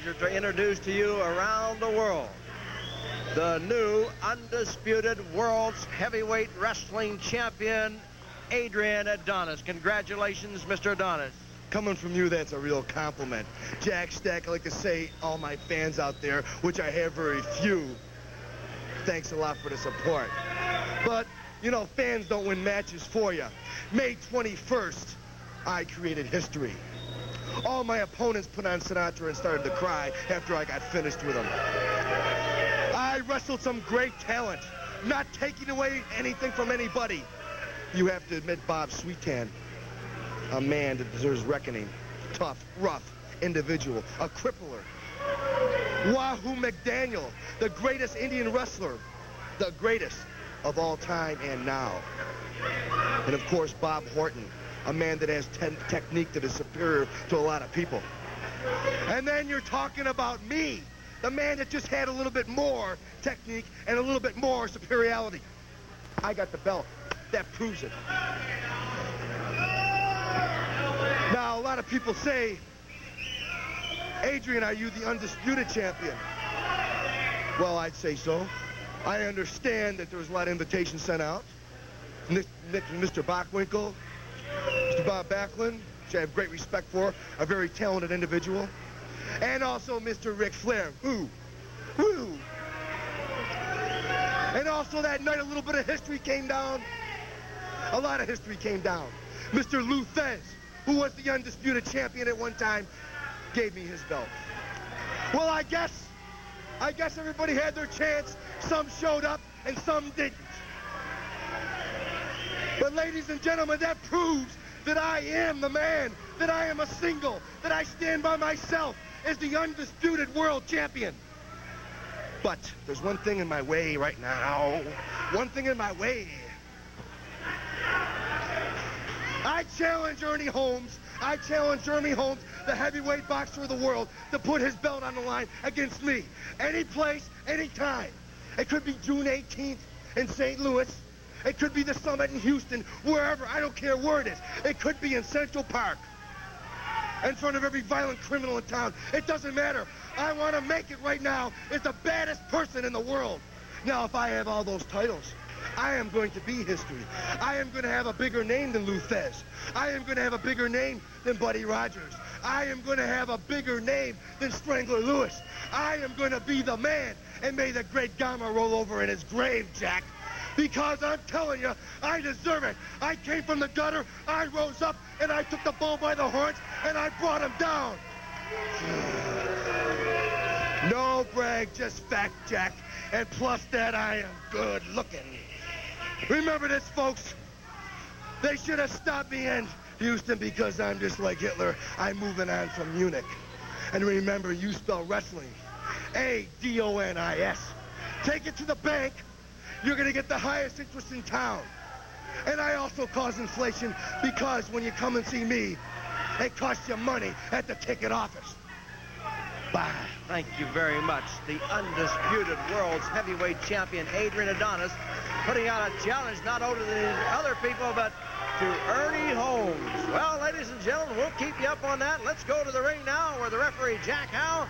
pleasure to introduce to you around the world the new undisputed world's heavyweight wrestling champion, Adrian Adonis. Congratulations, Mr. Adonis. Coming from you, that's a real compliment. Jack Stack, I like to say, all my fans out there, which I have very few, thanks a lot for the support. But, you know, fans don't win matches for you. May 21st, I created history. All my opponents put on Sinatra and started to cry after I got finished with them. I wrestled some great talent, not taking away anything from anybody. You have to admit Bob Sweetan, a man that deserves reckoning. Tough, rough individual, a crippler. Wahoo McDaniel, the greatest Indian wrestler, the greatest of all time and now. And of course, Bob Horton, a man that has technique that is superior to a lot of people. And then you're talking about me, the man that just had a little bit more technique and a little bit more superiority. I got the belt. That proves it. Now, a lot of people say, Adrian, are you the undisputed champion? Well, I'd say so. I understand that there was a lot of invitations sent out. Mr. Bockwinkel, Mr. Bob Backlund, which I have great respect for, a very talented individual. And also Mr. Ric Flair. Woo! And also that night, a little bit of history came down. A lot of history came down. Mr. Lou Thez, who was the undisputed champion at one time, gave me his belt. Well, I guess everybody had their chance. Some showed up and some didn't. But ladies and gentlemen, that proves that I am the man, that I am a single, that I stand by myself as the undisputed world champion. But there's one thing in my way right now. One thing in my way. I challenge Ernie Holmes. I challenge Ernie Holmes, the heavyweight boxer of the world, to put his belt on the line against me. Any place, any time. It could be June 18th in St. Louis. It could be the Summit in Houston, wherever. I don't care where it is. It could be in Central Park, in front of every violent criminal in town. It doesn't matter. I want to make it right now as the baddest person in the world. Now, if I have all those titles, I am going to be history. I am going to have a bigger name than Lou Thez. I am going to have a bigger name than Buddy Rogers. I am going to have a bigger name than Strangler Lewis. I am going to be the man, and may the great Gama roll over in his grave, Jack. Because I'm telling you, I deserve it. I came from the gutter, I rose up, and I took the bull by the horns, and I brought him down. No brag, just fact, Jack. And plus that, I am good looking. Remember this, folks. They should have stopped me in Houston because I'm just like Hitler. I'm moving on from Munich. And remember, you spell wrestling A-D-O-N-I-S. Take it to the bank. You're going to get the highest interest in town. And I also cause inflation because when you come and see me, it costs you money at the ticket office. Bye. Thank you very much. The undisputed world's heavyweight champion, Adrian Adonis, putting out a challenge not only to the other people, but to Ernie Holmes. Well, ladies and gentlemen, we'll keep you up on that. Let's go to the ring now where the referee, Jack Howe,